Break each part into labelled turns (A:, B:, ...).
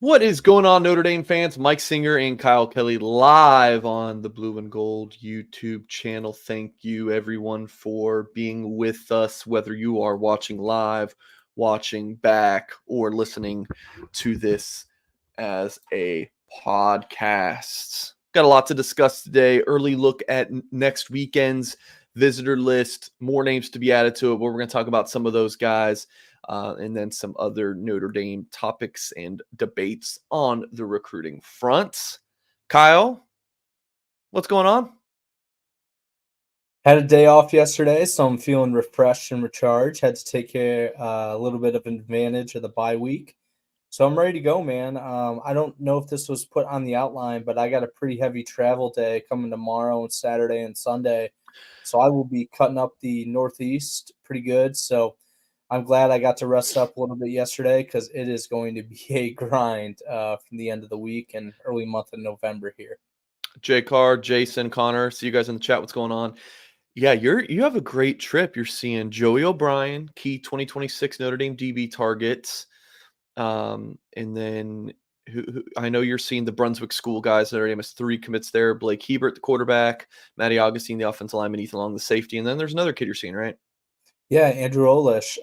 A: What is going on, Notre Dame fans? Mike Singer and Kyle Kelly live on the Blue and Gold YouTube channel. Thank you, everyone, for being with us, whether you are watching live, watching back, or listening to this as a podcast. Got a lot to discuss today. Early look at next weekend's visitor list, more names to be added to it, but we're going to talk about some of those guys. And then some other Notre Dame topics and debates on the recruiting front. Kyle, what's going on?
B: Had a day off yesterday, so I'm feeling refreshed and recharged. Had to take a little bit of advantage of the bye week. So I'm ready to go, man. I don't know if this was put on the outline, but I got a pretty heavy travel day coming tomorrow and Saturday and Sunday. So I will be cutting up the Northeast pretty good. So I'm glad I got to rest up a little bit yesterday because it is going to be a grind from the end of the week and early month of November here.
A: Jay Carr, Jason, Connor, see you guys in the chat. What's going on? Yeah, you have a great trip. You're seeing Joey O'Brien, key 2026 Notre Dame DB targets. And then who I know you're seeing the Brunswick school guys. Notre Dame has 3 commits there. Blake Hebert, the quarterback, Matty Augustine, the offensive lineman, Ethan Long, the safety. And then there's another kid you're seeing, right?
B: Yeah, Andrew Olish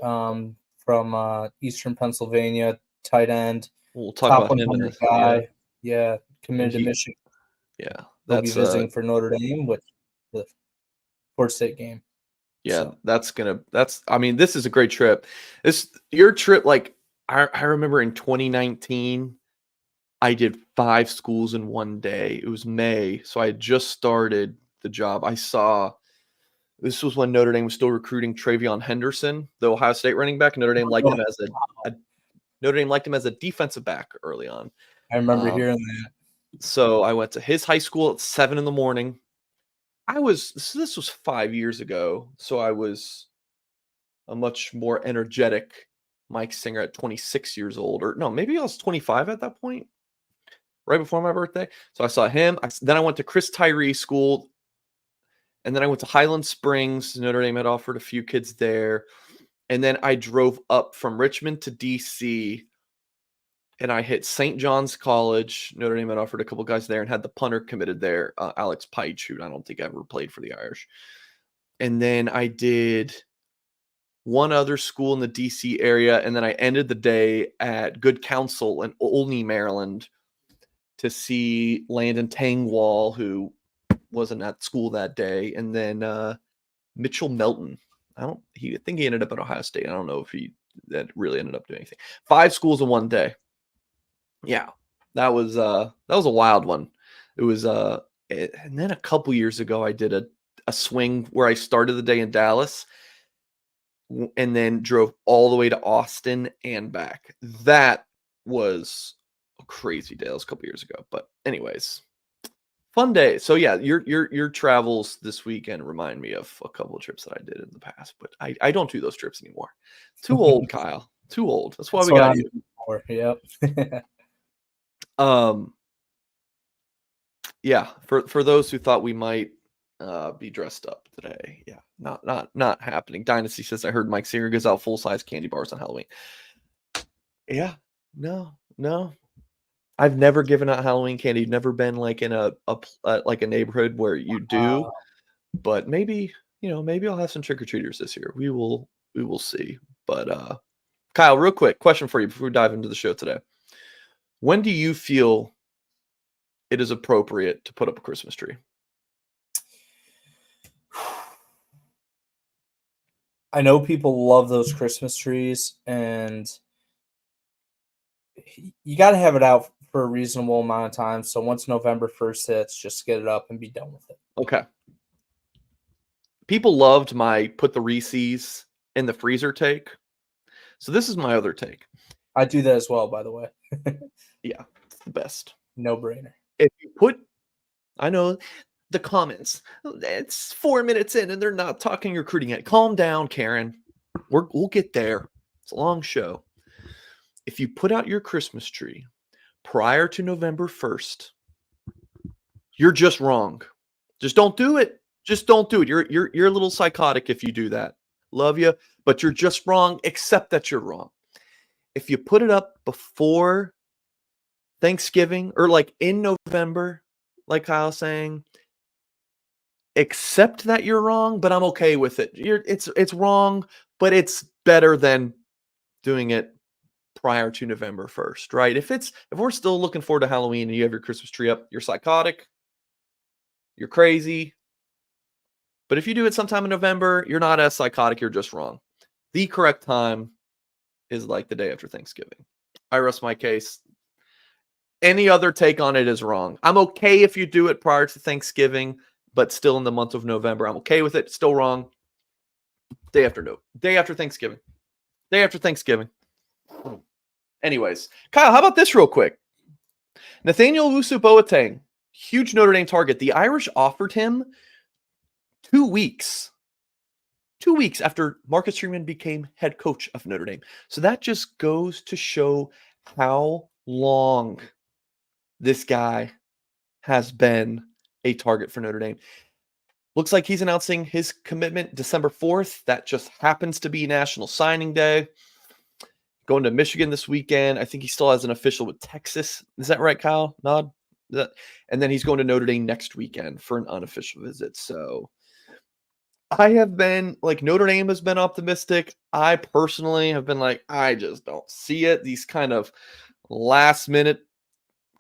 B: from Eastern Pennsylvania, tight end,
A: We'll talk
B: top
A: about him in
B: 100
A: this.
B: guy. Yeah,
A: And
B: committed to Michigan.
A: yeah,
B: He'll be
A: that's
B: visiting for Notre Dame with the Florida State game.
A: yeah, so. I mean, this is a great trip. Your trip, like I remember in 2019, I did 5 schools in one day. It was May, so I had just started the job. This was when Notre Dame was still recruiting Travion Henderson, the Ohio State running back. Notre Dame liked him as Notre Dame liked him as a defensive back early on.
B: I remember hearing that.
A: So I went to his high school at 7 a.m. This was 5 years ago, so I was a much more energetic Mike Singer at 26 years old, or no, maybe I was 25 at that point, right before my birthday. So I saw him. Then I went to Chris Tyree School, and then I went to Highland Springs. Notre Dame had offered a few kids there, and then I drove up from Richmond to DC, and I hit St. John's College. Notre Dame had offered a couple guys there and had the punter committed there, Alex Peitsch, who I don't think ever played for the Irish. And then I did one other school in the DC area, and then I ended the day at Good Counsel in Olney, Maryland, to see Landon Tangwall, who wasn't at school that day, and then Mitchell Melton. I think he ended up at Ohio State. I don't know if that really ended up doing anything. 5 schools in one day. Yeah, that was a wild one. It was and then a couple years ago I did a swing where I started the day in Dallas and then drove all the way to Austin and back. That was a crazy day. That was a couple years ago. But anyways, fun day. So yeah, your travels this weekend remind me of a couple of trips that I did in the past, but I don't do those trips anymore. Too old, Kyle. Too old. That's why we got you.
B: Yep.
A: Yeah, for those who thought we might be dressed up today. Yeah, not happening. Dynasty says I heard Mike Singer gives out full-size candy bars on Halloween. Yeah, no. I've never given out Halloween candy. Never been like in a neighborhood where you do. But maybe I'll have some trick-or-treaters this year. We will see. But Kyle, real quick question for you before we dive into the show today. When do you feel it is appropriate to put up a Christmas tree?
B: I know people love those Christmas trees, and you got to have it out for a reasonable amount of time. So once November 1st hits, just get it up and be done with it.
A: Okay. People loved my put the Reese's in the freezer take. So this is my other take.
B: I do that as well, by the way.
A: Yeah, it's the best.
B: No brainer.
A: If you I know the comments, it's 4 minutes in and they're not talking recruiting yet. Calm down, Karen. We'll get there. It's a long show. If you put out your Christmas tree prior to November 1st, you're just wrong. Just don't do it. Just don't do it. You're a little psychotic if you do that. Love you, but you're just wrong. Accept that you're wrong. If you put it up before Thanksgiving or like in November, like Kyle's saying, accept that you're wrong, but I'm okay with it. It's wrong, but it's better than doing it prior to November 1st, right? If we're still looking forward to Halloween and you have your Christmas tree up, you're psychotic, you're crazy. But if you do it sometime in November, you're not as psychotic, you're just wrong. The correct time is like the day after Thanksgiving. I rest my case. Any other take on it is wrong. I'm okay if you do it prior to Thanksgiving, but still in the month of November. I'm okay with it. Still wrong. Day after Thanksgiving. Day after Thanksgiving. Anyways, Kyle, how about this real quick? Nathaniel Usu-Boateng, huge Notre Dame target. The Irish offered him 2 weeks. 2 weeks after Marcus Freeman became head coach of Notre Dame. So that just goes to show how long this guy has been a target for Notre Dame. Looks like he's announcing his commitment December 4th. That just happens to be National Signing Day. Going to Michigan this weekend. I think he still has an official with Texas. Is that right, Kyle? Nod? And then he's going to Notre Dame next weekend for an unofficial visit. So I have been like, Notre Dame has been optimistic. I personally have been like, I just don't see it. These kind of last minute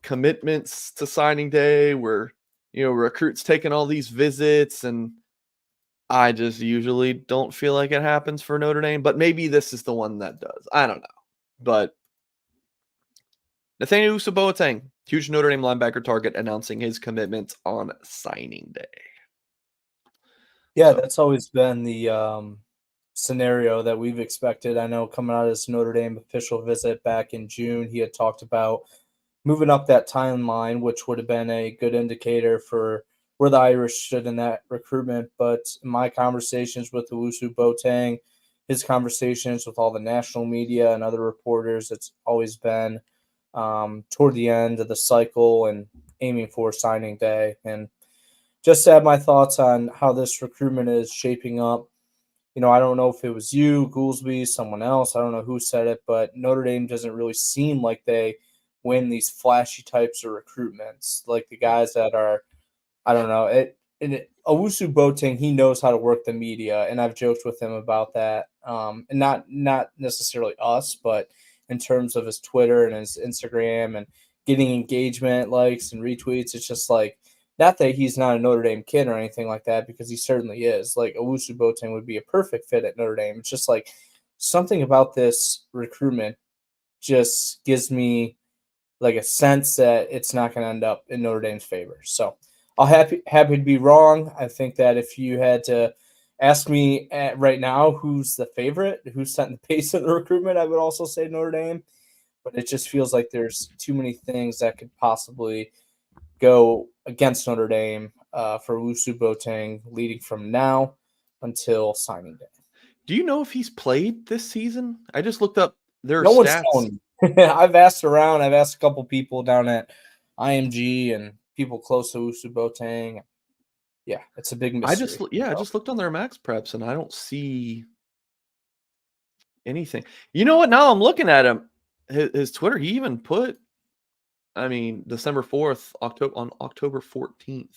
A: commitments to signing day where, recruits taking all these visits, and I just usually don't feel like it happens for Notre Dame, but maybe this is the one that does. I don't know. But Nathaniel Usu-Boateng, huge Notre Dame linebacker target, announcing his commitment on signing day.
B: Yeah, that's always been the scenario that we've expected. I know coming out of this Notre Dame official visit back in June, he had talked about moving up that timeline, which would have been a good indicator for where the Irish stood in that recruitment. But in my conversations with Usu-Boateng, his conversations with all the national media and other reporters, it's always been toward the end of the cycle and aiming for signing day. And just to have my thoughts on how this recruitment is shaping up. I don't know if it was you, Goolsby, someone else. I don't know who said it, but Notre Dame doesn't really seem like they win these flashy types of recruitments. Like the guys that are, I don't know. Owusu-Boateng, he knows how to work the media, and I've joked with him about that. And not necessarily us, but in terms of his Twitter and his Instagram and getting engagement, likes, and retweets. It's just like, not that he's not a Notre Dame kid or anything like that, because he certainly is. Like, Owusu-Boateng would be a perfect fit at Notre Dame. It's just like something about this recruitment just gives me like a sense that it's not going to end up in Notre Dame's favor. So I'll happy to be wrong. I think that if you had to ask me right now who's the favorite, who's setting the pace of the recruitment, I would also say Notre Dame. But it just feels like there's too many things that could possibly go against Notre Dame for Usu-Boateng leading from now until signing day.
A: Do you know if he's played this season? I just looked up their
B: No one's
A: stats.
B: telling me. I've asked around. I've asked a couple people down at IMG and people close to Usu-Boateng. Yeah, it's a big mystery.
A: I just looked on their max preps and I don't see anything. You know what? Now I'm looking at him, his Twitter. He even put, December 4th, October 14th.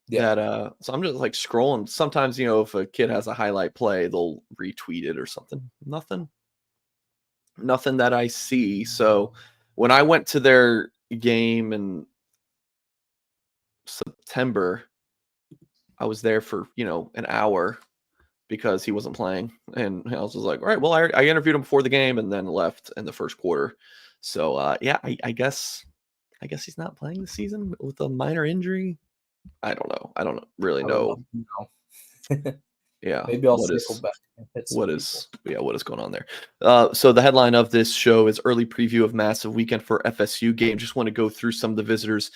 B: Yeah.
A: That so I'm just like scrolling. Sometimes, if a kid has a highlight play, they'll retweet it or something. Nothing that I see. So when I went to their game in September, I was there for, an hour because he wasn't playing. And I was just like, all right, well, I interviewed him before the game and then left in the first quarter. So I guess he's not playing this season with a minor injury. I don't know. I don't really know. Yeah.
B: Maybe I'll circle back and hit some
A: what is going on there? So the headline of this show is early preview of massive weekend for FSU game. Just want to go through some of the visitors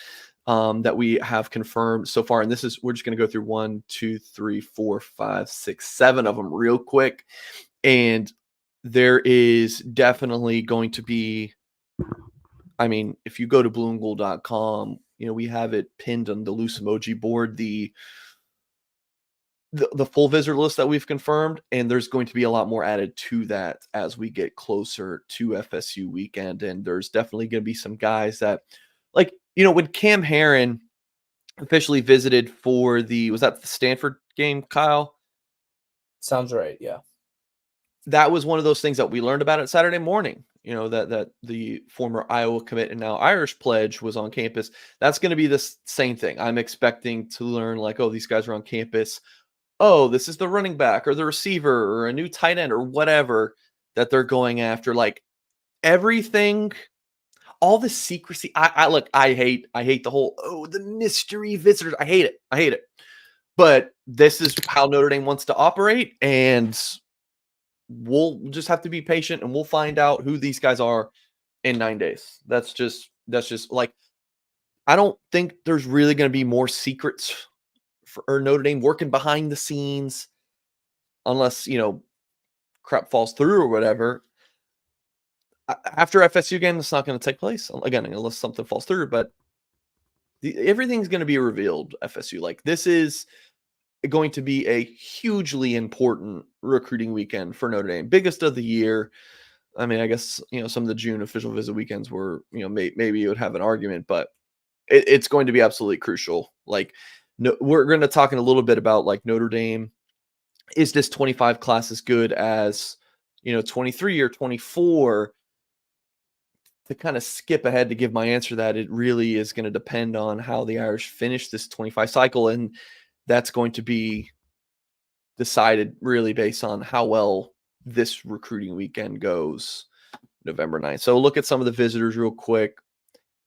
A: that we have confirmed so far. And we're just going to go through 1, 2, 3, 4, 5, 6, 7 of them real quick. And there is definitely going to be, if you go to blueandgold.com, we have it pinned on the loose emoji board, the the full visitor list that we've confirmed, and there's going to be a lot more added to that as we get closer to FSU weekend. And there's definitely going to be some guys that, like, when Cam Herron officially visited for was that the Stanford game, Kyle?
B: Sounds right. Yeah.
A: That was one of those things that we learned about it Saturday morning. That the former Iowa commit and now Irish pledge was on campus. That's going to be the same thing. I'm expecting to learn, like, oh, these guys are on campus. Oh, this is the running back or the receiver or a new tight end or whatever that they're going after. Like, everything, all the secrecy. I hate the whole, the mystery visitors. I hate it. I hate it. But this is how Notre Dame wants to operate, and we'll just have to be patient, and we'll find out who these guys are in 9 days. That's just like, I don't think there's really going to be more secrets for Notre Dame working behind the scenes, unless crap falls through or whatever. After FSU game, it's not going to take place again unless something falls through. But everything's going to be revealed. FSU, like, this is going to be a hugely important recruiting weekend for Notre Dame, biggest of the year. I mean, I guess some of the June official visit weekends were maybe you would have an argument, but it's going to be absolutely crucial. Like, no, we're going to talk in a little bit about, like, Notre Dame. Is this 25 class as good as 23 or 24? To kind of skip ahead to give my answer to that, it really is going to depend on how the Irish finish this 25 cycle, and that's going to be decided really based on how well this recruiting weekend goes November 9th. So look at some of the visitors real quick.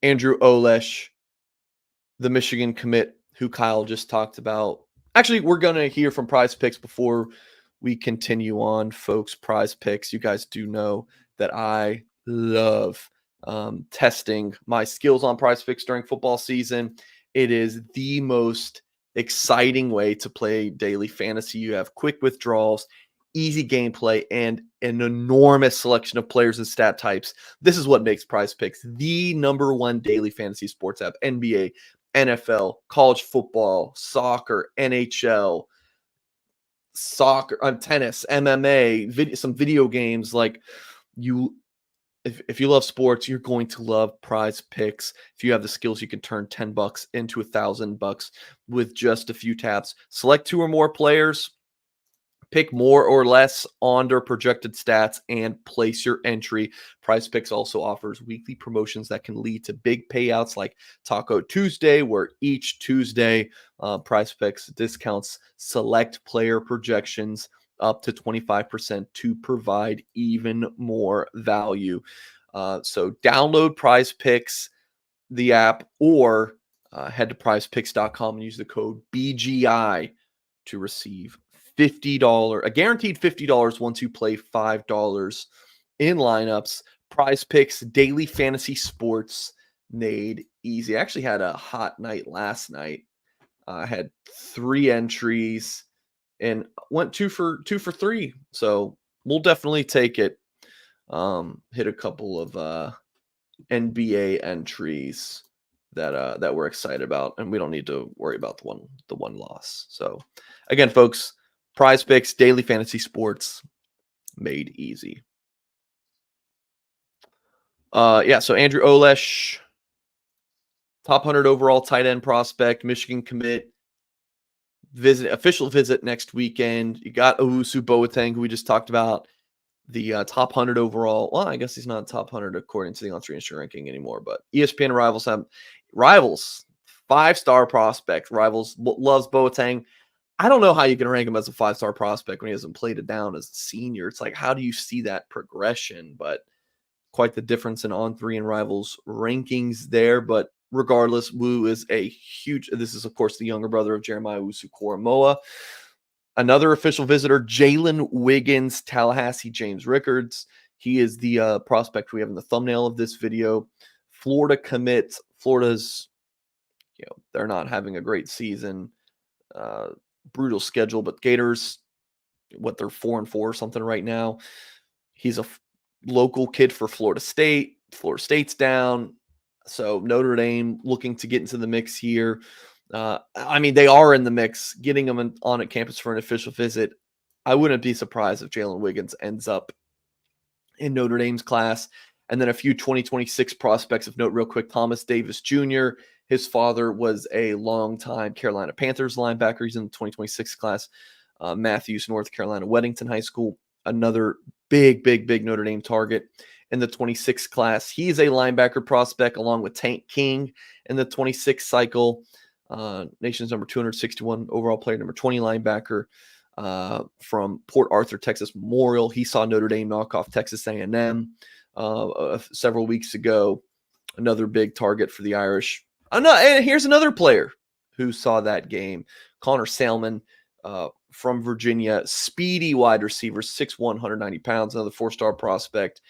A: Andrew Olesh, the Michigan commit who Kyle just talked about. Actually, we're going to hear from Prize Picks before we continue on, folks. Prize Picks, you guys do know that I love testing my skills on Prize Picks during football season. It is the most exciting way to play daily fantasy. You have quick withdrawals, easy gameplay, and an enormous selection of players and stat types. This is what makes Prize Picks the number one daily fantasy sports app. NBA, NFL, college football, soccer, NHL, tennis, MMA, some video games. Like, if you love sports, you're going to love Prize Picks. If you have the skills, you can turn $10 into $1,000 with just a few taps. Select 2 or more players, pick more or less on their projected stats, and place your entry. Prize Picks also offers weekly promotions that can lead to big payouts like Taco Tuesday, where each Tuesday, Prize Picks discounts select player projections up to 25% to provide even more value. So download Prize Picks, the app, or head to prizepicks.com and use the code BGI to receive a guaranteed $50 once you play $5 in lineups. Prize Picks, daily fantasy sports made easy. I actually had a hot night last night. I had 3 entries and went 2 for 3. So we'll definitely take it. Hit a couple of NBA entries that we're excited about, and we don't need to worry about the one loss. So again, folks, Prize Picks, daily fantasy sports made easy. So Andrew Olesh, top 100 overall tight end prospect, Michigan commit. Official visit next weekend. You got Owusu Boateng, who we just talked about, the top 100 overall. Well, I guess he's not top 100 according to the on-3 ranking anymore, but ESPN Rivals 5-star prospect. Rivals loves Boateng. I don't know how you can rank him as a 5-star prospect when he hasn't played it down as a senior. It's like, how do you see that progression? But quite the difference in On3 and Rivals rankings there. But regardless, Wu is this is, of course, the younger brother of Jeremiah Owusu-Koramoah. Another official visitor, Jalen Wiggins, Tallahassee James Rickards. He is the prospect we have in the thumbnail of this video. Florida commits. Florida's, they're not having a great season. Brutal schedule, but Gators, they're 4-4 or something right now. He's a local kid for Florida State. Florida State's down. So Notre Dame looking to get into the mix here. I mean, they are in the mix. Getting them on at campus for an official visit, I wouldn't be surprised if Jalen Wiggins ends up in Notre Dame's class. And then a few 2026 prospects of note real quick. Thomas Davis Jr., his father was a longtime Carolina Panthers linebacker. He's in the 2026 class. Matthews, North Carolina, Weddington High School, another big Notre Dame target in the 26 class. He's a linebacker prospect along with Tank King in the 26 cycle. Nation's number 261 overall player, number 20 linebacker. From Port Arthur, Texas Memorial. He saw Notre Dame knock off Texas A&M several weeks ago. Another big target for the Irish. And here's another player who saw that game. Connor Salmon from Virginia. Speedy wide receiver, 6'1", 190 pounds, another four-star prospect.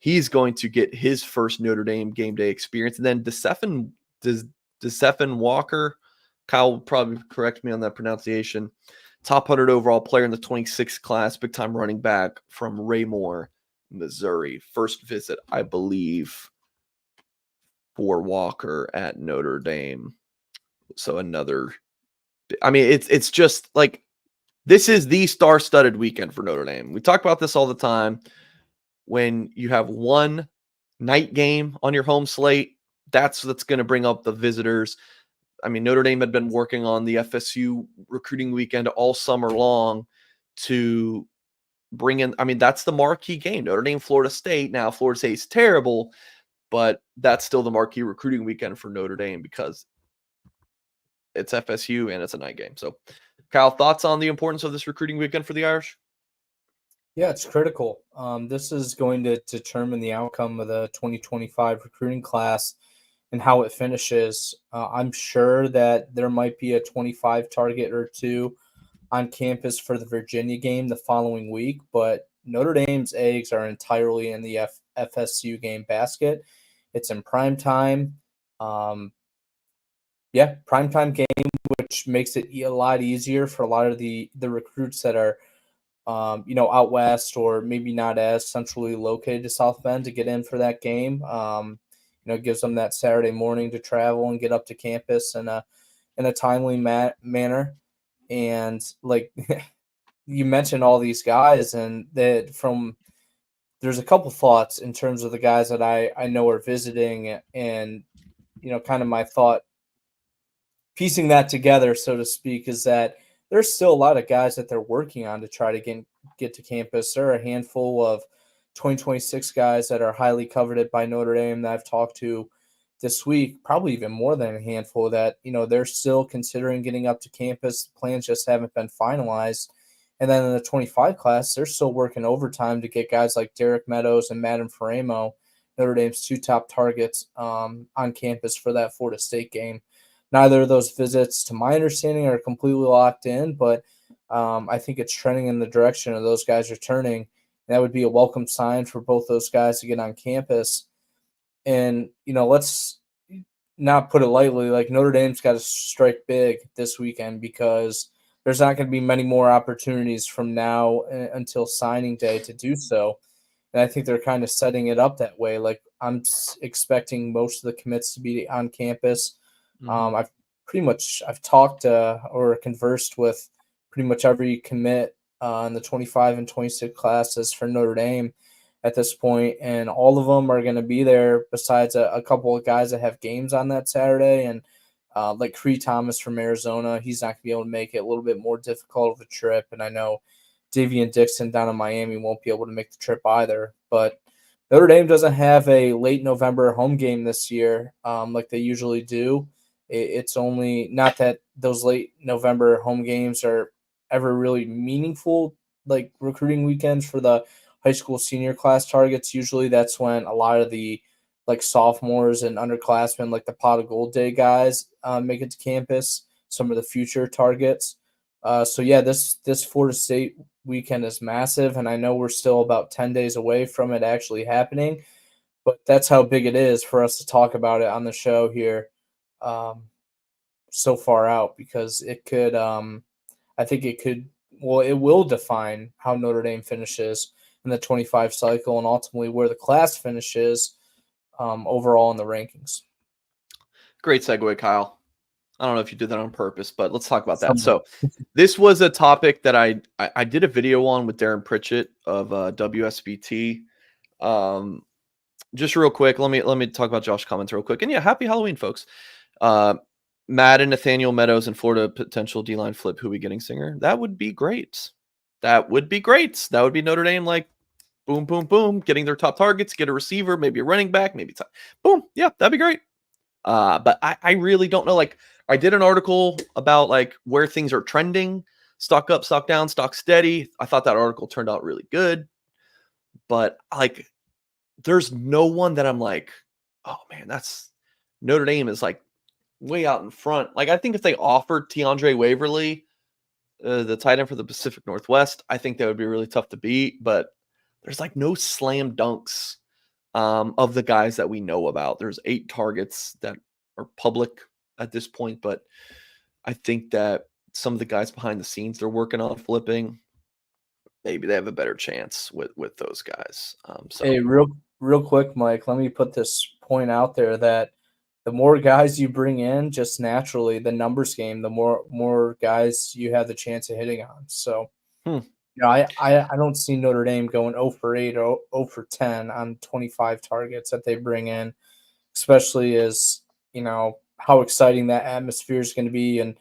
A: He's going to get his first Notre Dame game day experience. And then DeSephon Walker, Kyle will probably correct me on that pronunciation, top 100 overall player in the 26th class, big-time running back from Raymore, Missouri. First visit, I believe, for Walker at Notre Dame. So another – I mean, it's just like this is the star-studded weekend for Notre Dame. We talk about this all the time. When you have one night game on your home slate, that's going to bring up the visitors. I mean, Notre Dame had been working on the FSU recruiting weekend all summer long to bring in. I mean, that's the marquee game. Notre Dame, Florida State. Now, Florida State's terrible, but that's still the marquee recruiting weekend for Notre Dame because it's FSU and it's a night game. So, Kyle, thoughts on the importance of this recruiting weekend for the Irish?
B: Yeah, it's critical. This is going to determine the outcome of the 2025 recruiting class and how it finishes. I'm sure that there might be a 25 target or two on campus for the Virginia game the following week, but Notre Dame's eggs are entirely in the FSU game basket. It's in prime time. Prime time game, which makes it a lot easier for a lot of the recruits that are out west or maybe not as centrally located to South Bend to get in for that game. It gives them that Saturday morning to travel and get up to campus in a timely manner. And like you mentioned all these guys, and there's a couple thoughts in terms of the guys that I know are visiting, and kind of my thought piecing that together, so to speak, is that there's still a lot of guys that they're working on to try to get to campus. There are a handful of 2026 guys that are highly coveted by Notre Dame that I've talked to this week, probably even more than a handful that, they're still considering getting up to campus. Plans just haven't been finalized. And then in the 25 class, they're still working overtime to get guys like Derek Meadows and Madden Faremo, Notre Dame's two top targets, on campus for that Florida State game. Neither of those visits, to my understanding, are completely locked in, but I think it's trending in the direction of those guys returning. That would be a welcome sign for both those guys to get on campus. And, let's not put it lightly, like Notre Dame's got to strike big this weekend because there's not going to be many more opportunities from now until signing day to do so. And I think they're kind of setting it up that way. Like I'm expecting most of the commits to be on campus. I've talked or conversed with pretty much every commit in the 25 and 26 classes for Notre Dame at this point, and all of them are going to be there besides a couple of guys that have games on that Saturday. And like Cree Thomas from Arizona, he's not going to be able to make it, a little bit more difficult of a trip. And I know Davian Dixon down in Miami won't be able to make the trip either. But Notre Dame doesn't have a late November home game this year like they usually do. It's only not that those late November home games are ever really meaningful, like recruiting weekends for the high school senior class targets. Usually that's when a lot of the like sophomores and underclassmen, like the Pot of Gold Day guys, make it to campus, some of the future targets. This Florida State weekend is massive, and I know we're still about 10 days away from it actually happening, but that's how big it is for us to talk about it on the show here so far out, because it could it will define how Notre Dame finishes in the 25 cycle and ultimately where the class finishes overall in the rankings.
A: Great segue, Kyle. I don't know if you did that on purpose, but let's talk about that.
B: Somewhat.
A: So this was a topic that I did a video on with Darren Pritchett of WSBT. Just real quick, let me talk about Josh comments real quick. And yeah, happy Halloween, folks. Matt and Nathaniel Meadows in Florida potential D-line flip. Who we getting singer? That would be great. That would be great. That would be Notre Dame, like boom, boom, boom, getting their top targets, get a receiver, maybe a running back, maybe boom. Yeah, that'd be great. But I really don't know. Like, I did an article about like where things are trending, stock up, stock down, stock steady. I thought that article turned out really good, but like, there's no one that I'm like, oh man, that's Notre Dame is like way out in front. Like, I think if they offered Tiandre Waverly, the tight end for the Pacific Northwest, I think that would be really tough to beat. But there's like no slam dunks of the guys that we know about. There's 8 targets that are public at this point, but I think that some of the guys behind the scenes they're working on flipping, maybe they have a better chance with those guys.
B: Hey, real quick, Mike, let me put this point out there that the more guys you bring in, just naturally, the numbers game, the more guys you have the chance of hitting on. So,
A: Hmm.
B: I don't see Notre Dame going 0 for 8 or 0 for 10 on 25 targets that they bring in, especially as, how exciting that atmosphere is going to be and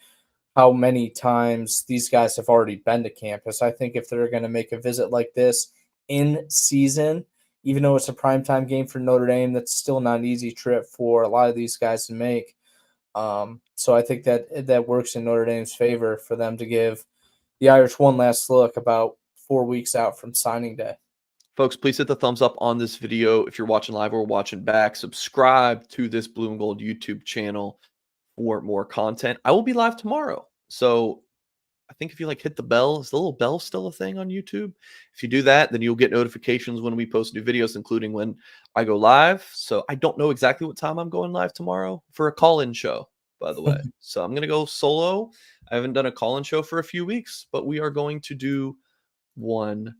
B: how many times these guys have already been to campus. I think if they're going to make a visit like this in season, even though it's a primetime game for Notre Dame, that's still not an easy trip for a lot of these guys to make. So I think that works in Notre Dame's favor for them to give the Irish one last look about 4 weeks out from signing day.
A: Folks, please hit the thumbs up on this video if you're watching live or watching back. Subscribe to this Blue and Gold YouTube channel for more content. I will be live tomorrow. So I think if you like hit the bell, is the little bell still a thing on YouTube? If you do that, then you'll get notifications when we post new videos, including when I go live. So I don't know exactly what time I'm going live tomorrow for a call-in show, by the way. So I'm going to go solo. I haven't done a call-in show for a few weeks, but we are going to do one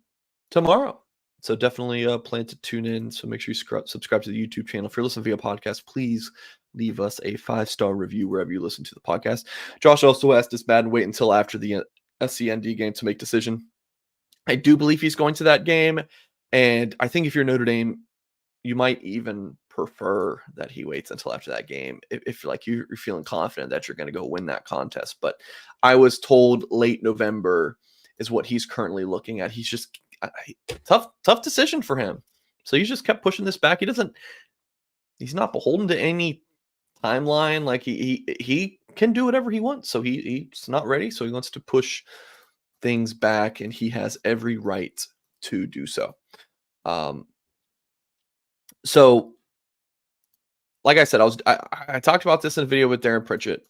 A: tomorrow. So definitely plan to tune in. So make sure you subscribe to the YouTube channel. If you're listening via podcast, please leave us a 5-star review wherever you listen to the podcast. Josh also asked, is Madden wait until after the SCND game to make decision? I do believe he's going to that game. And I think if you're Notre Dame, you might even prefer that he waits until after that game if like you're feeling confident that you're going to go win that contest. But I was told late November is what he's currently looking at. He's just tough decision for him. So he's just kept pushing this back. He's not beholden to any timeline. Like he can do whatever he wants. So he's not ready. So he wants to push things back, and he has every right to do so. So like I said, I talked about this in a video with Darren Pritchett.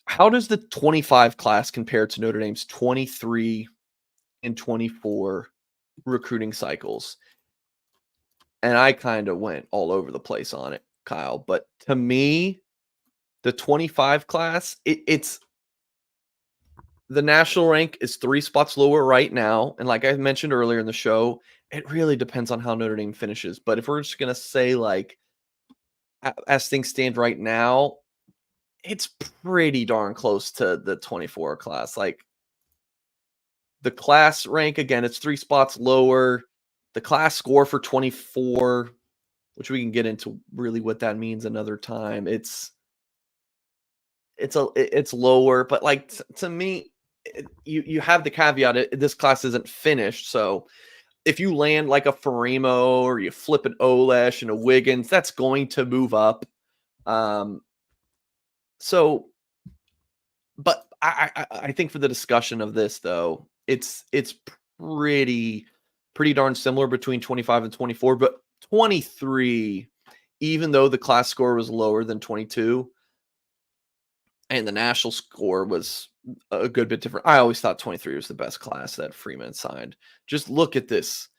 A: How does the 25 class compare to Notre Dame's 23 and 24 recruiting cycles? And I kind of went all over the place on it, Kyle. But to me, the 25 class, it's the national rank is 3 spots lower right now. And like I mentioned earlier in the show, it really depends on how Notre Dame finishes. But if we're just going to say, like, as things stand right now, it's pretty darn close to the 24 class. Like, the class rank, again, it's 3 spots lower. The class score for 24, which we can get into really what that means another time. It's lower, but like to me, you have the caveat this class isn't finished. So if you land like a Farimo or you flip an Olesh and a Wiggins, that's going to move up. So, but I think for the discussion of this though, it's pretty darn similar between 25 and 24, but 23, even though the class score was lower than 22 and the national score was a good bit different, I always thought 23 was the best class that Freeman signed. Just look at this.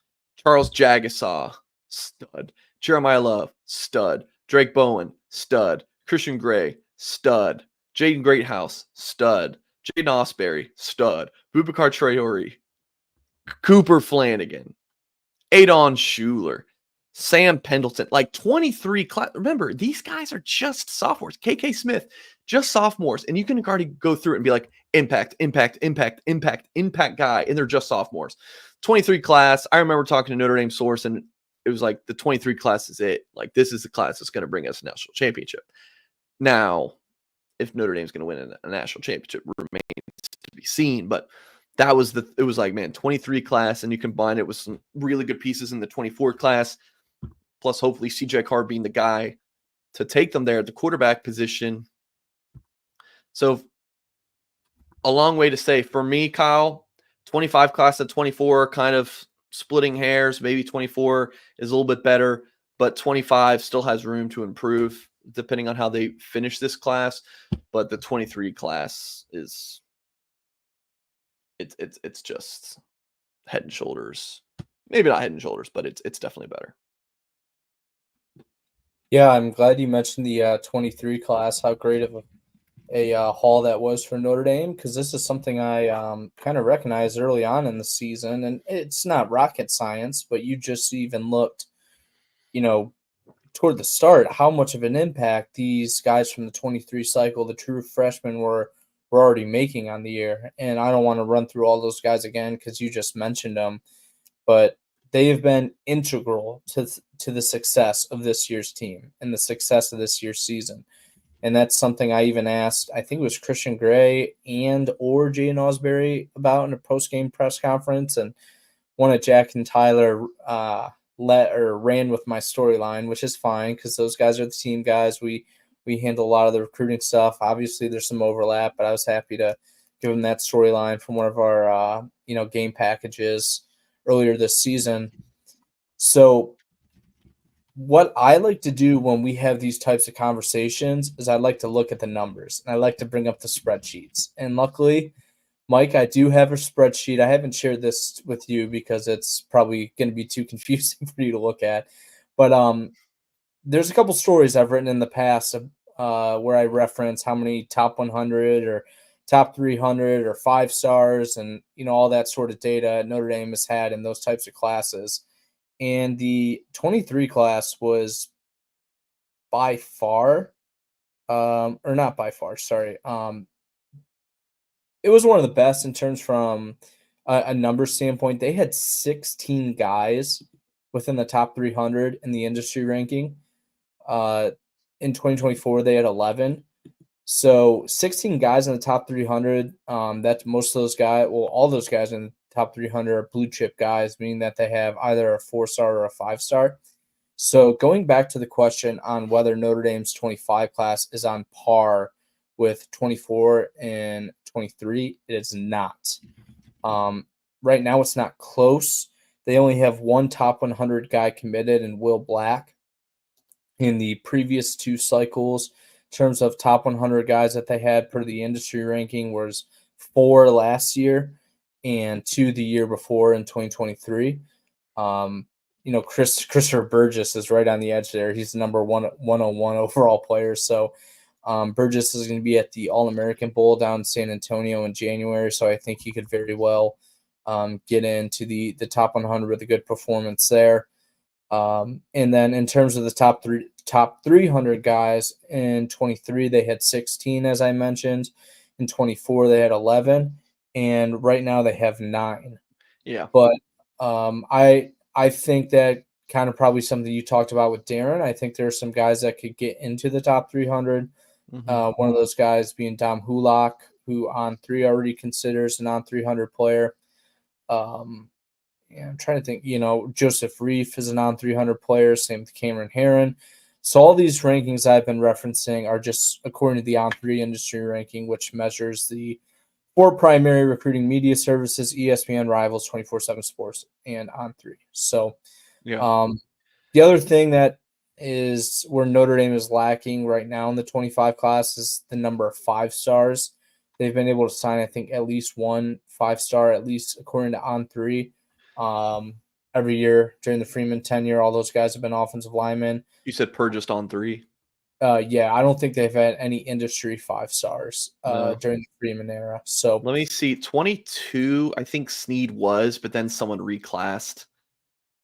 A: Charles Jagasaw, stud. Jeremiah Love, stud. Drake Bowen, stud. Christian Gray, stud. Jaden Greathouse, stud. Jaden Osbury, stud. Boubacar Traore, Cooper Flanagan, Adon Schuler. Sam Pendleton, like 23 class. Remember, these guys are just sophomores. KK Smith, just sophomores. And you can already go through it and be like, impact, impact, impact, impact, impact guy. And they're just sophomores. 23 class. I remember talking to Notre Dame source, and it was like the 23 class is it. Like, this is the class that's going to bring us a national championship. Now, if Notre Dame's going to win a national championship remains to be seen. But it was like, man, 23 class, and you combine it with some really good pieces in the 24 class. Plus, hopefully, CJ Carr being the guy to take them there at the quarterback position. So, a long way to say for me, Kyle, 25 class at 24, kind of splitting hairs. Maybe 24 is a little bit better, but 25 still has room to improve depending on how they finish this class. But the 23 class is it's just head and shoulders. Maybe not head and shoulders, but it's definitely better.
B: Yeah, I'm glad you mentioned the 23 class, how great of a haul that was for Notre Dame, because this is something I kind of recognized early on in the season. And it's not rocket science, but you just even looked, toward the start, how much of an impact these guys from the 23 cycle, the true freshmen, were already making on the year. And I don't want to run through all those guys again because you just mentioned them, but they have been integral to the success of this year's team and the success of this year's season. And that's something I even asked, I think it was Christian Gray or Jay Osbury about in a post-game press conference. And one of Jack and Tyler ran with my storyline, which is fine because those guys are the team guys. We handle a lot of the recruiting stuff. Obviously, there's some overlap, but I was happy to give them that storyline from one of our game packages earlier this season. So what I like to do when we have these types of conversations is I like to look at the numbers, and I like to bring up the spreadsheets. And luckily, Mike, I do have a spreadsheet. I haven't shared this with you because it's probably going to be too confusing for you to look at. But there's a couple stories I've written in the past where I reference how many top 100 or top 300 or 5 stars and, all that sort of data Notre Dame has had in those types of classes. And the 23 class was by far, or not by far, sorry. It was one of the best in terms from a number standpoint. They had 16 guys within the top 300 in the industry ranking. In 2024, they had 11. So 16 guys in the top 300. That's most of those guys. Well, all those guys in the top 300 are blue chip guys, meaning that they have either a 4-star or a 5-star. So going back to the question on whether Notre Dame's 25 class is on par with 24 and 23, it is not. Right now, it's not close. They only have one top 100 guy committed in Will Black. In the previous 2 cycles, in terms of top 100 guys that they had per the industry ranking, was 4 last year and 2 the year before in 2023. Christopher Burgess is right on the edge there. He's the number 101 overall player. So Burgess is going to be at the All-American Bowl down in San Antonio in January. So I think he could very well get into the top 100 with a good performance there. And then in terms of the top 300 guys in 23, they had 16, as I mentioned. In 24, they had 11, and right now they have 9.
A: Yeah.
B: But I think that kind of probably something you talked about with Darren. I think there are some guys that could get into the top 300. One of those guys being Dom Hulak, who on 3 already considers a non-300 player. I'm trying to think, Joseph Reif is a non-300 player, same with Cameron Herron. So all these rankings I've been referencing are just according to the On3 industry ranking, which measures the 4 primary recruiting media services: ESPN, Rivals, 24/7 Sports, and On3. So the other thing that is where Notre Dame is lacking right now in the 25 class is the number of 5 stars. They've been able to sign, I think, at least one 5-star, at least according to On3. Every year during the Freeman tenure, all those guys have been offensive linemen.
A: You said Purchased on 3.
B: Yeah, I don't think they've had any industry 5 stars during the Freeman era. So
A: let me see. 22, I think Snead was, but then someone reclassed.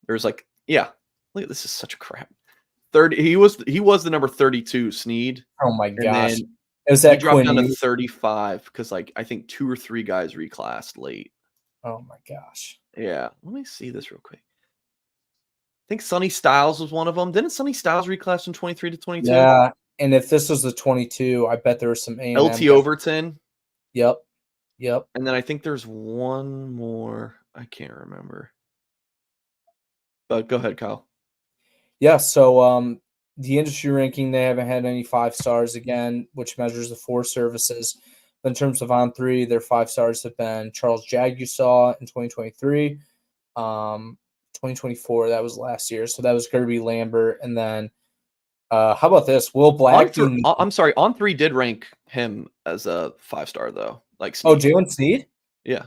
A: There's Look at this is such crap. 30. He was the number 32 Sneed,
B: Oh my
A: and
B: gosh.
A: then
B: Is
A: he
B: that
A: dropped
B: Quinn
A: down to
B: Ewers?
A: 35 because like I think 2 or 3 guys reclassed late.
B: Oh my gosh.
A: Yeah, let me see this real quick. I think Sonny Styles was one of them. Didn't Sonny Styles reclass from 23 to 22?
B: Yeah, and if this was the 22, I bet there was some A&M
A: LT
B: guys.
A: Overton,
B: Yep, yep.
A: and then I think there's one more. I can't remember. But go ahead, Kyle.
B: Yeah, so, the industry ranking, they haven't had any 5 stars again, which measures the 4 services. But in terms of on 3, their 5 stars have been Charles Jagusaw in 2023, 2024, that was last year, so that was Kirby Lambert, and then, how about this? Will Black being
A: I'm sorry, On 3 did rank him as a 5-star though, like
B: Oh,
A: Sneed.
B: Jalen Sneed?
A: Yeah.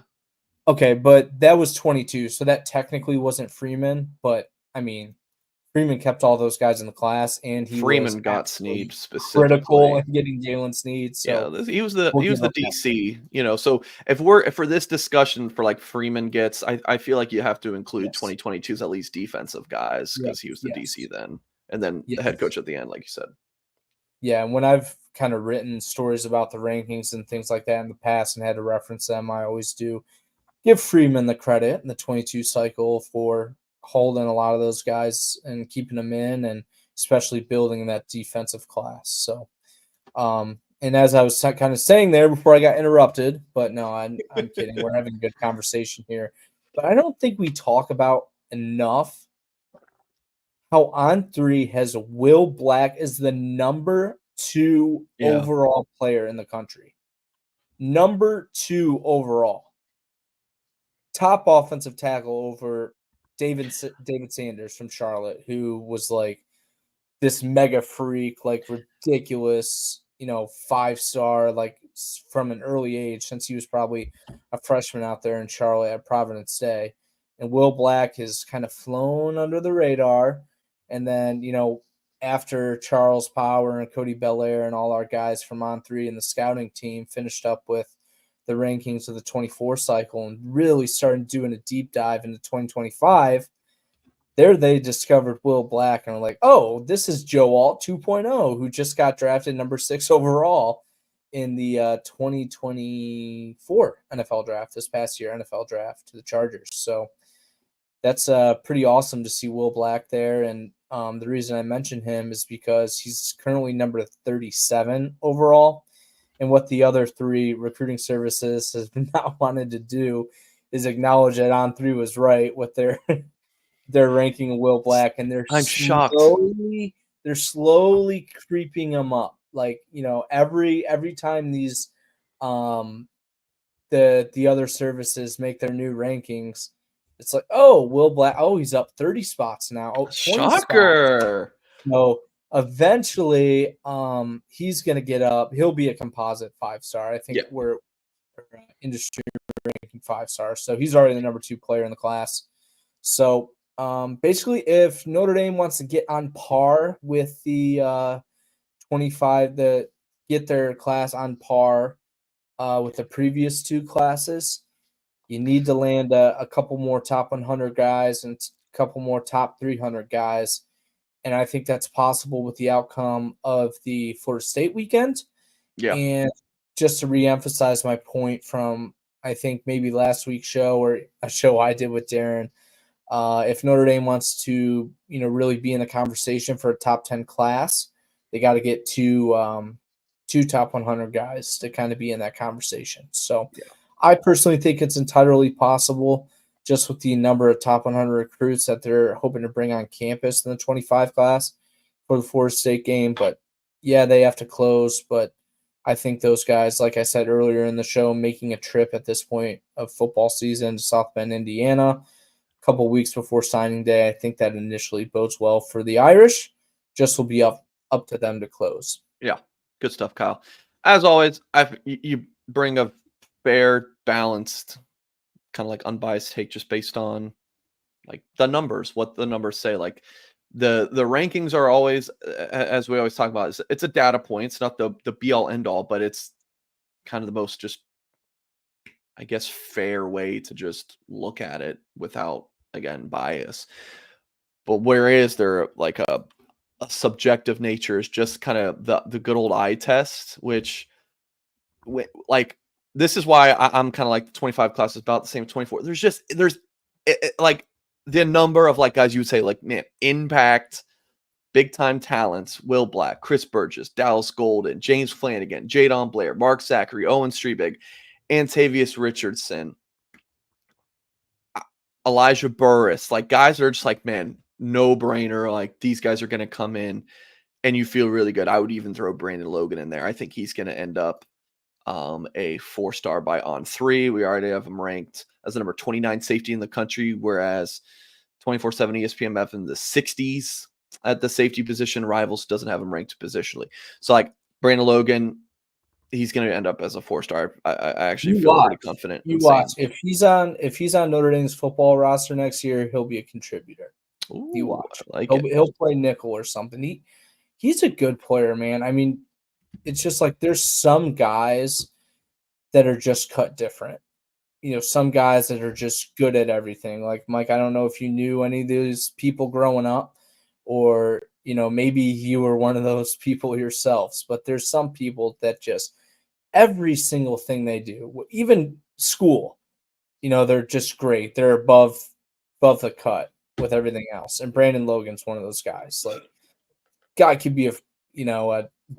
B: Okay, but that was 22, so that technically wasn't Freeman, but, I mean, Freeman kept all those guys in the class, and he was
A: Freeman got Sneed
B: absolutely critical
A: specifically.
B: in getting Jalen Sneed,
A: Yeah,
B: so
A: he was the
B: we'll give him that.
A: DC, so if for this discussion for like Freeman gets, I feel like you have to include
B: Yes.
A: 2022's at least defensive guys
B: Yep.
A: because he was the DC
B: Yes.
A: then, and then the head
B: Yes.
A: coach at the end, like you said.
B: Yeah, and when I've kind of written stories about the rankings and things like that in the past and had to reference them, I always do give Freeman the credit in the 22 cycle for holding a lot of those guys and keeping them in, and especially building that defensive class. So, and as I was kind of saying there before I got interrupted, but no, I'm kidding. We're having a good conversation here, but I don't think we talk about enough how On Three has Will Black as the number 2
A: Yeah,
B: overall player in the country. Number 2 overall. Top offensive tackle over David Sanders from Charlotte, who was like this mega freak, like ridiculous, 5-star, like from an early age, since he was probably a freshman out there in Charlotte at Providence Day. And Will Black has kind of flown under the radar. And then, after Charles Power and Cody Belair and all our guys from On Three and the scouting team finished up with the rankings of the 24 cycle and really started doing a deep dive into 2025, there they discovered Will Black and were like, oh, this is Joe Alt 2.0, who just got drafted number 6 overall in the 2024 NFL draft, this past year NFL draft to the Chargers. So that's pretty awesome to see Will Black there. And the reason I mention him is because he's currently number 37 overall. And what the other 3 recruiting services has not wanted to do is acknowledge that On Three was right with their they're ranking Will Black, and
A: I'm shocked.
B: they're slowly creeping him up. Like, every time these the other services make their new rankings, it's like, oh, Will Black, oh, he's up 30 spots now. Oh, 20 spots.
A: Shocker.
B: So eventually he's gonna get up. He'll be a composite 5-star. I think
A: Yeah,
B: we're industry ranking 5-star. So he's already the number 2 player in the class. So basically, if Notre Dame wants to get on par with the 25, get their class on par with the previous 2 classes, you need to land a couple more top 100 guys and a couple more top 300 guys. And I think that's possible with the outcome of the Florida State weekend.
A: yeah,
B: And just to reemphasize my point from, I think, maybe last week's show or a show I did with Darren, if Notre Dame wants to, really be in the conversation for a top 10 class, they got to get two top 100 guys to kind of be in that conversation. So
A: yeah,
B: I personally think it's entirely possible, just with the number of top 100 recruits that they're hoping to bring on campus in the 25 class for the Florida State game. But yeah, they have to close. But I think those guys, like I said earlier in the show, making a trip at this point of football season to South Bend, Indiana, couple weeks before signing day, I think that initially bodes well for the Irish. Just will be up to them to close.
A: yeah. Good stuff, Kyle. As always, you bring a fair, balanced, kind of like unbiased take just based on like the numbers, what the numbers say. Like the rankings are always, as we always talk about, it's a data point. It's not the be all end all, but it's kind of the most just, I guess, fair way to just look at it without, again, bias. But whereas they're like a subjective nature is just kind of the good old eye test, which like this is why I'm kind of like the 25 class is about the same as 24. There's like the number of like guys you would say like, man, impact, big time talents: Will Black, Chris Burgess, Dallas Golden, James Flanagan, Jadon Blair, Mark Zachary, Owen Streebig, Antavius Richardson, Elijah Burris, like guys that are just like, man, no brainer. Like these guys are going to come in and you feel really good. I would even throw Brandon Logan in there. I think he's going to end up a 4-star by On3. We already have him ranked as the number 29 safety in the country, whereas 24/7 ESPN have him in the 60s at the safety position. Rivals doesn't have him ranked positionally. So like Brandon Logan, he's going to end up as a 4-star. I actually feel pretty confident.
B: You watch if he's on Notre Dame's football roster next year, he'll be a contributor.
A: Ooh,
B: you watch.
A: Like
B: he'll play nickel or something. He's a good player, man. I mean, it's just like there's some guys that are just cut different. You know, some guys that are just good at everything. Like Mike, I don't know if you knew any of these people growing up, or you know, maybe you were one of those people yourselves. But there's some people that just every single thing they do, even school, you know, they're just great. They're above the cut with everything else. And Brandon Logan's one of those guys. Like, guy could be a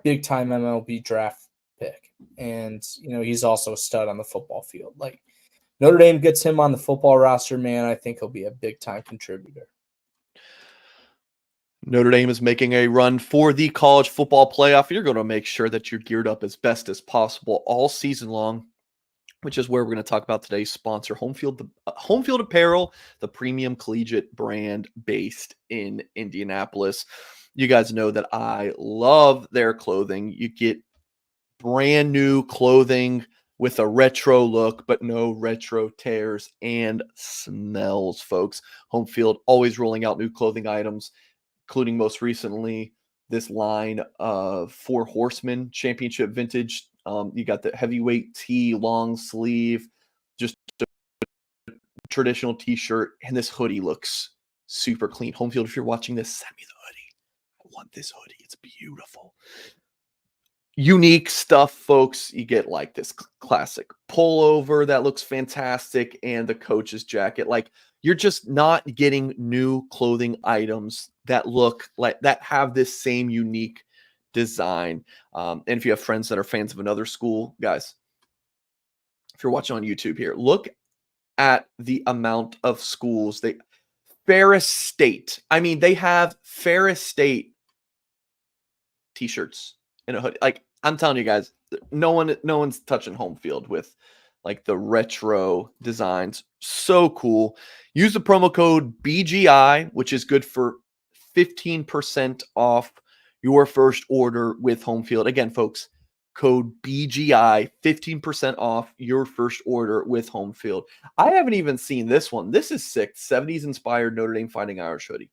B: big time MLB draft pick, and you know he's also a stud on the football field. Like Notre Dame gets him on the football roster, man. I think he'll be a big time contributor.
A: Notre Dame is making a run for the college football playoff. You're going to make sure that you're geared up as best as possible all season long, which is where we're going to talk about today's sponsor, HomeField. HomeField Apparel, the premium collegiate brand based in Indianapolis. You guys know that I love their clothing. You get brand new clothing with a retro look, but no retro tears and smells, folks. HomeField always rolling out new clothing items, including most recently this line of Four Horsemen Championship vintage. You got the heavyweight tee, long sleeve, just a traditional t-shirt, and this hoodie looks super clean. HomeField, if you're watching this, send me the hoodie. I want this hoodie. It's beautiful. Unique stuff, folks. You get like this classic pullover that looks fantastic and the coach's jacket. Like you're just not getting new clothing items that look like that have this same unique design. And if you have friends that are fans of another school, guys, if you're watching on YouTube here, look at the amount of schools. Ferris State. I mean, they have Ferris State t-shirts in a hoodie. Like I'm telling you guys, no one's touching HomeField with like the retro designs. So cool. Use the promo code BGI, which is good for 15% off your first order with HomeField. Again, folks, code BGI, 15% off your first order with HomeField. I haven't even seen this one. This is sick. 70s inspired Notre Dame Fighting Irish hoodie.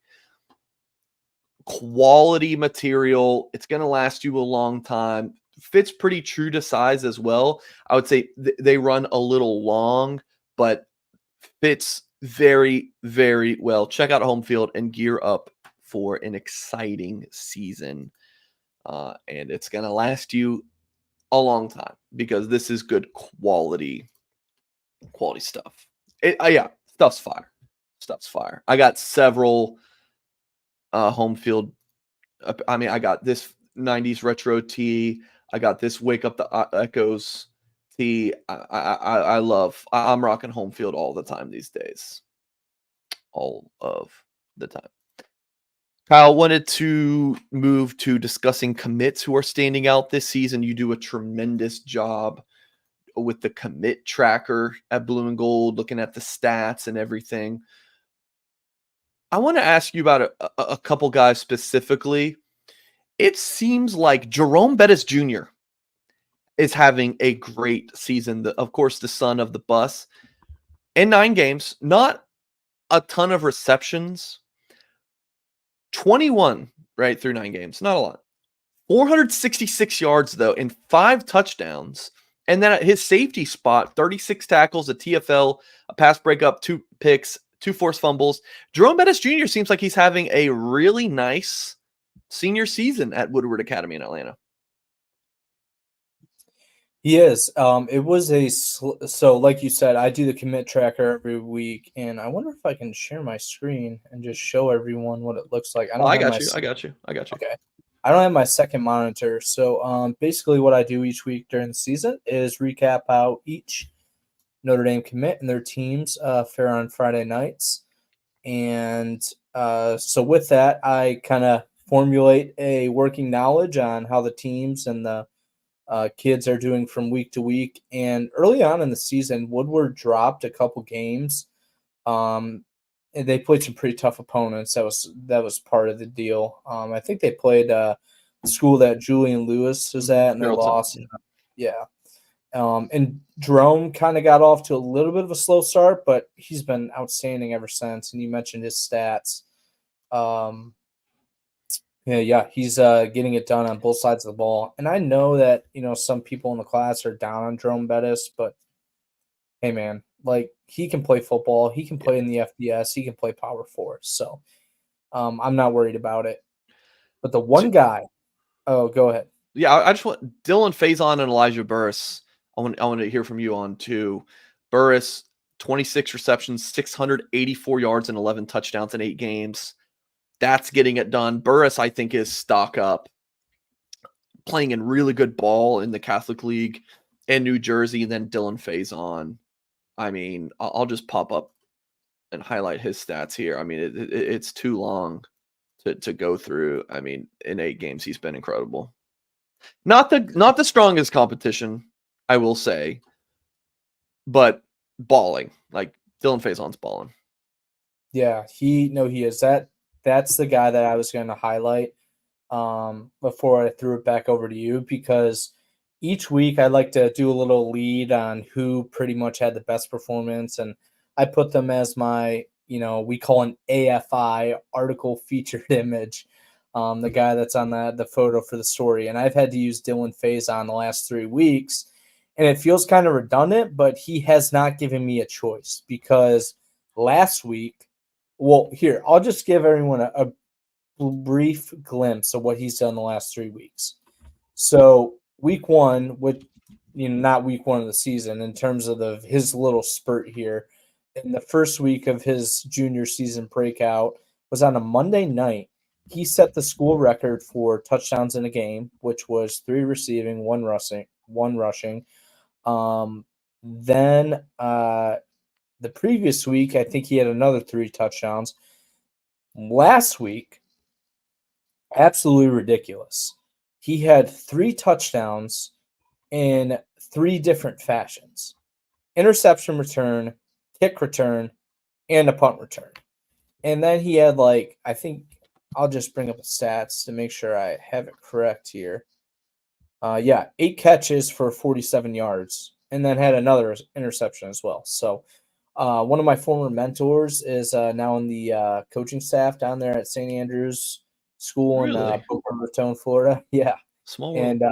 A: Quality material. It's going to last you a long time. Fits pretty true to size as well. I would say they run a little long, but fits very, very well. Check out HomeField and gear up for an exciting season. And it's going to last you a long time because this is good quality stuff. Yeah, stuff's fire. Stuff's fire. I got several HomeField. I mean, I got this 90s retro tee. I got this Wake Up the Echoes tee. I'm rocking HomeField all the time these days. All of the time. Kyle, wanted to move to discussing commits who are standing out this season. You do a tremendous job with the commit tracker at Blue and Gold, looking at the stats and everything. I want to ask you about a couple guys specifically. It seems like Jerome Bettis Jr. is having a great season. Of course, the son of the bus. In 9 games, not a ton of receptions. 21 right through 9 games, not a lot. 466 yards, though, and 5 touchdowns. And then at his safety spot, 36 tackles, a TFL, a pass breakup, 2 picks, 2 forced fumbles. Jerome Bettis Jr. seems like he's having a really nice senior season at Woodward Academy in Atlanta.
B: He is. It was so like you said, I do the commit tracker every week, and I wonder if I can share my screen and just show everyone what it looks like. I
A: Oh,
B: don't
A: I
B: have
A: got
B: my
A: you. I got you. I got you.
B: Okay. I don't have my second monitor. So basically what I do each week during the season is recap how each Notre Dame commit and their teams fare on Friday nights. And so with that, I kind of formulate a working knowledge on how the teams and the kids are doing from week to week. And early on in the season, Woodward dropped a couple games. And they played some pretty tough opponents. That was part of the deal. I think they played the school that Julian Lewis was at, and they
A: Carrollton.
B: lost. Yeah. And Jerome kind of got off to a little bit of a slow start, but he's been outstanding ever since. And you mentioned his stats. Yeah, he's getting it done on both sides of the ball. And I know that some people in the class are down on Jerome Bettis, but hey, man, like he can play football, he can play in the FBS, he can play Power Four. So I'm not worried about it. But the one guy, oh, go ahead.
A: Yeah, I just want Dylan Faison and Elijah Burris. I want to hear from you on too. Burris, 26 receptions, 684 yards, and 11 touchdowns in 8 games. That's getting it done. Burris, I think, is stock up, playing in really good ball in the Catholic League in New Jersey. And then Dylan Faison. I mean, I'll just pop up and highlight his stats here. I mean, it's too long to go through. I mean, in 8 games, he's been incredible. Not the strongest competition, I will say, but balling. Like Dylan Faison's balling.
B: Yeah, he is. That's the guy that I was going to highlight before I threw it back over to you, because each week I like to do a little lead on who pretty much had the best performance, and I put them as my, we call an AFI, article featured image, the guy that's on the photo for the story. And I've had to use Dylan Faison the last 3 weeks, and it feels kind of redundant, but he has not given me a choice, because last week, well, here, I'll just give everyone a brief glimpse of what he's done the last 3 weeks. So week 1, with not week 1 of the season in terms of his little spurt here, in the first week of his junior season breakout was on a Monday night. He set the school record for touchdowns in a game, which was 3 receiving, 1 rushing. Then the previous week, I think he had another 3 touchdowns. Last week, absolutely ridiculous. He had 3 touchdowns in 3 different fashions: interception return, kick return, and a punt return. And then he had, like, I think I'll just bring up the stats to make sure I have it correct here. 8 catches for 47 yards, and then had another interception as well. So one of my former mentors is now in the coaching staff down there at St. Andrews School in
A: Really?
B: Boca Raton, Florida. Yeah.
A: Small world.
B: And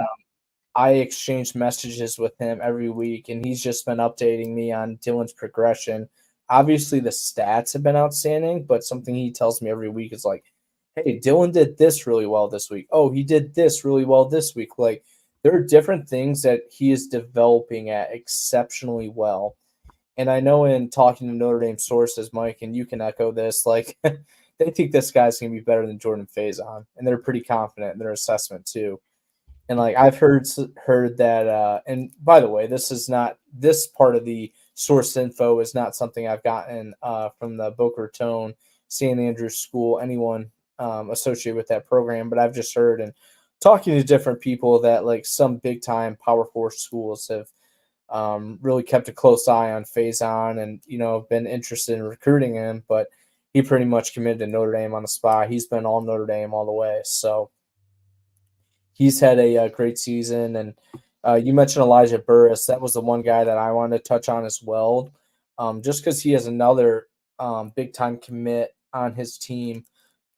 B: I exchange messages with him every week, and he's just been updating me on Dylan's progression. Obviously, the stats have been outstanding, but something he tells me every week is like, hey, Dylan did this really well this week. Oh, he did this really well this week. Like, there are different things that he is developing at exceptionally well. And I know in talking to Notre Dame sources, Mike, and you can echo this, like, they think this guy's going to be better than Jordan Faison, and they're pretty confident in their assessment too. And like I've heard that, and by the way, this part of the source info is not something I've gotten from the Boca Raton St. Andrews School, anyone associated with that program, but I've just heard and talking to different people that like some big time Power Four schools have really kept a close eye on Faison and been interested in recruiting him, but he pretty much committed to Notre Dame on the spot. He's been all Notre Dame all the way, so he's had a great season. And you mentioned Elijah Burris. That was the one guy that I wanted to touch on as well, just because he has another big-time commit on his team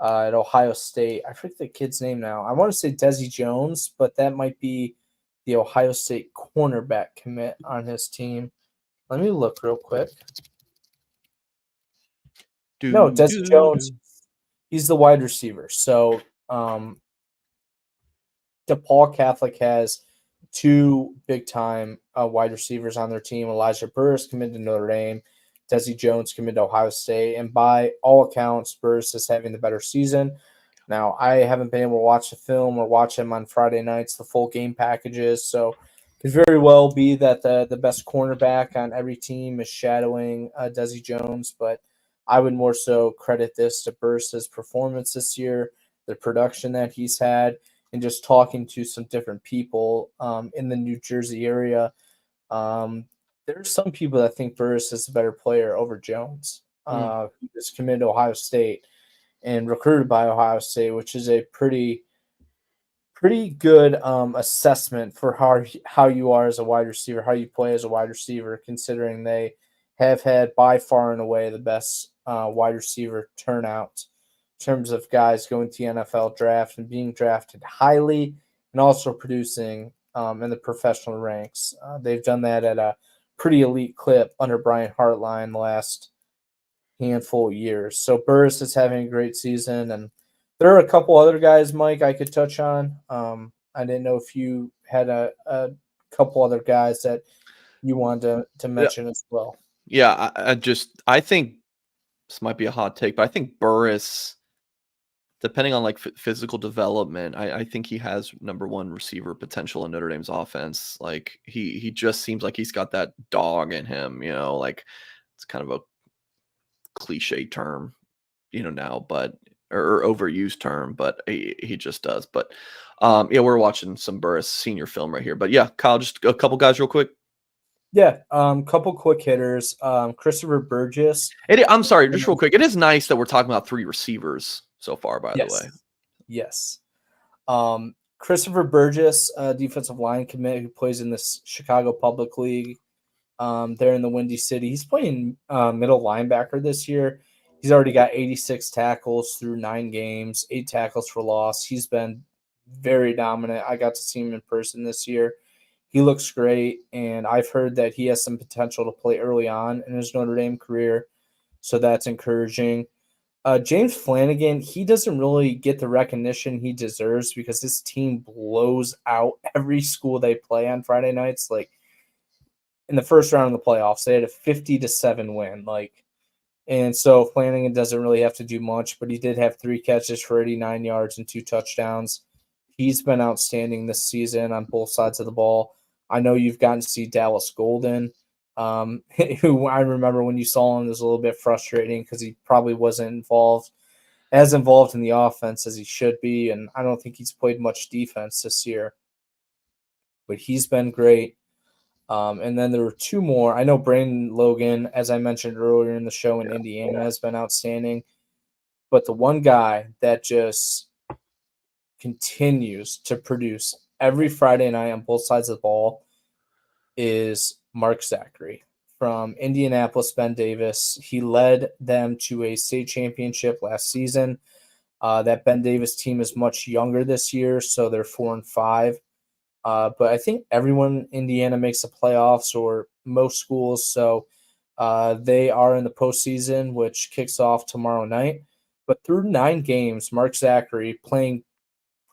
B: at Ohio State. I forget the kid's name now. I want to say Desi Jones, but that might be the Ohio State cornerback commit on his team. Let me look real quick. No,
A: Do
B: Desi
A: do
B: Jones,
A: do.
B: he's the wide receiver. So DePaul Catholic has two big time wide receivers on their team. Elijah Burris committed to Notre Dame, Desi Jones committed to Ohio State, and by all accounts, Burris is having the better season. Now, I haven't been able to watch the film or watch him on Friday nights, the full game packages, so it could very well be that the best cornerback on every team is shadowing Desi Jones, but I would more so credit this to Burris's performance this year, the production that he's had, and just talking to some different people in the New Jersey area. Um, there's some people that think Burris is a better player over Jones,
A: Mm,
B: who is committed to Ohio State and recruited by Ohio State, which is a pretty good assessment for how you are as a wide receiver, how you play as a wide receiver, considering they have had by far and away the best wide receiver turnout in terms of guys going to the NFL draft and being drafted highly and also producing in the professional ranks. They've done that at a pretty elite clip under Brian Hartline the last handful of years. So Burris is having a great season, and there are a couple other guys, Mike, I could touch on. I didn't know if you had a couple other guys that you wanted to
A: yeah,
B: mention as well.
A: yeah. I think this might be a hot take, but I think Burris, depending on like physical development, I think he has number one receiver potential in Notre Dame's offense. Like he just seems like he's got that dog in him. Like it's kind of a cliche term, now, but or overused term, but he just does. But yeah, we're watching some Burris senior film right here. But yeah, Kyle, just a couple guys real quick.
B: Yeah, couple quick hitters. Christopher Burgess.
A: I'm sorry, just real quick. It is nice that we're talking about three receivers so far, by the way.
B: Yes, yes. Christopher Burgess, defensive line commit who plays in this Chicago Public League. There in the Windy City. He's playing middle linebacker this year. He's already got 86 tackles through 9 games, 8 tackles for loss. He's been very dominant. I got to see him in person this year. He looks great, and I've heard that he has some potential to play early on in his Notre Dame career, so that's encouraging. James Flanagan, he doesn't really get the recognition he deserves because his team blows out every school they play on Friday nights. Like in the first round of the playoffs, they had a 50-7 win. And so Flanagan doesn't really have to do much, but he did have 3 catches for 89 yards and 2 touchdowns. He's been outstanding this season on both sides of the ball. I know you've gotten to see Dallas Golden, who I remember when you saw him was a little bit frustrating because he probably wasn't involved in the offense as he should be, and I don't think he's played much defense this year. But he's been great. And then there were 2 more. I know Brandon Logan, as I mentioned earlier in the show in Indiana, has been outstanding. But the one guy that just continues to produce every Friday night on both sides of the ball is Mark Zachary from Indianapolis, Ben Davis. He led them to a state championship last season. That Ben Davis team is much younger this year, so they're 4-5. But I think everyone in Indiana makes the playoffs, or most schools. So they are in the postseason, which kicks off tomorrow night. But through 9 games, Mark Zachary, playing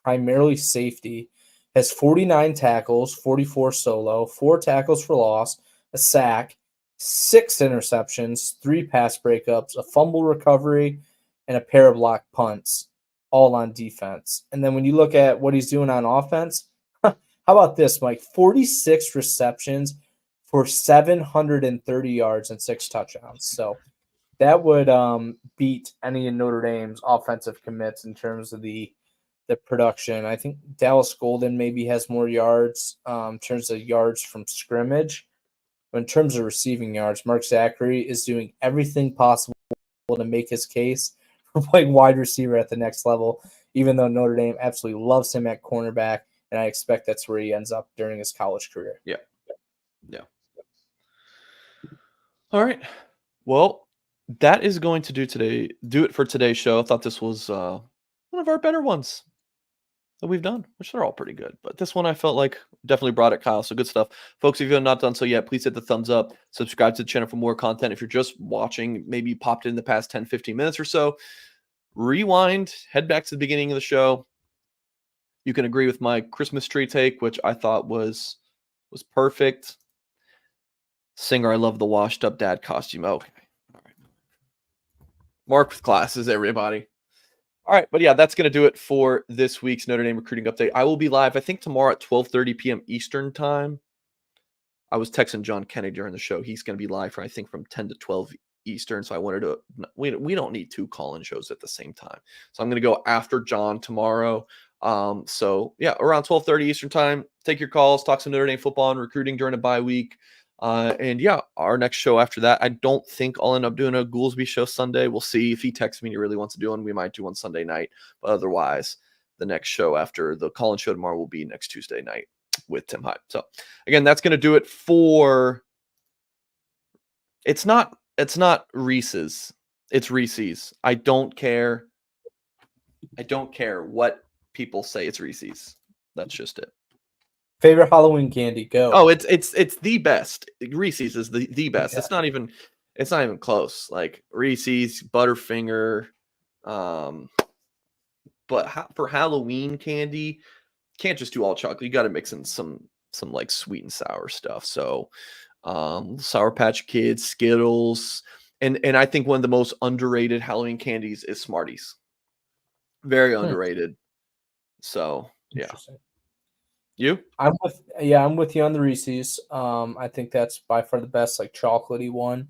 B: primarily safety, has 49 tackles, 44 solo, 4 tackles for loss, a sack, 6 interceptions, 3 pass breakups, a fumble recovery, and a pair of block punts, all on defense. And then when you look at what he's doing on offense, how about this, Mike? 46 receptions for 730 yards and 6 touchdowns. So that would beat any of Notre Dame's offensive commits in terms of the production. I think Dallas Golden maybe has more yards in terms of yards from scrimmage. But in terms of receiving yards, Mark Zachary is doing everything possible to make his case for playing wide receiver at the next level, even though Notre Dame absolutely loves him at cornerback, and I expect that's where he ends up during his college career.
A: Yeah. Yeah. All right. Well, that is going to do it for today's show. I thought this was one of our better ones. that we've done, which they're all pretty good. But this one I felt like definitely brought it, Kyle. So good stuff. Folks, if you have not done so yet, please hit the thumbs up, subscribe to the channel for more content. If you're just watching, maybe you popped in the past 10, 15 minutes or so, rewind, head back to the beginning of the show. You can agree with my Christmas tree take, which I thought was perfect. Singer, I love the washed up dad costume. Okay. All right. Mark with glasses, everybody. All right, but yeah, that's going to do it for this week's Notre Dame recruiting update. I will be live, I think, tomorrow at 12:30 p.m. Eastern time. I was texting John Kennedy during the show. He's going to be live for, I think, from 10 to 12 Eastern. So I wanted to, we don't need two call-in shows at the same time. So I'm going to go after John tomorrow. So yeah, around 12:30 Eastern time, take your calls, talk some Notre Dame football and recruiting during a bye week. And yeah, our next show after that, I don't think I'll end up doing a Goolsby show Sunday. We'll see if he texts me and he really wants to do one. We might do one Sunday night, but otherwise, the next show after the call-in show tomorrow will be next Tuesday night with Tim Hyde. So again, that's going to do it for. It's not Reese's. It's Reese's. I don't care. I don't care what people say. It's Reese's. That's just it.
B: Favorite Halloween candy? Go.
A: Oh, it's the best. Reese's is the best.
B: Okay.
A: It's not even close. Like Reese's, Butterfinger, but for Halloween candy, can't just do all chocolate. You got to mix in some like sweet and sour stuff. So, Sour Patch Kids, Skittles, and I think one of the most underrated Halloween candies is Smarties. Very underrated. So yeah. You?
B: I'm with you on the Reese's. I think that's by far the best, like chocolatey one.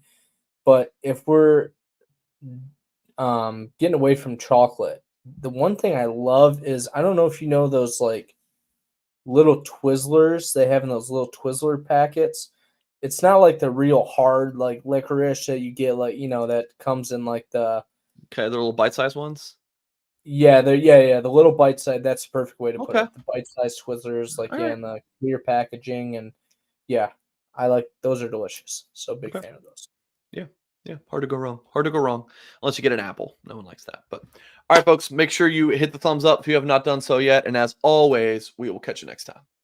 B: But if we're getting away from chocolate, the one thing I love is, I don't know if you know those like little Twizzlers they have in those little Twizzler packets. It's not like the real hard like licorice that you get, like, you know, that comes in like the
A: the little bite-sized ones.
B: Yeah, the little bite size. That's the perfect way to put it. The bite-sized Twizzlers, like,
A: All
B: in the clear packaging, and yeah, I like those. Are delicious. So big fan of those.
A: Yeah, hard to go wrong. Hard to go wrong unless you get an apple. No one likes that. But all right, folks, make sure you hit the thumbs up if you have not done so yet. And as always, we will catch you next time.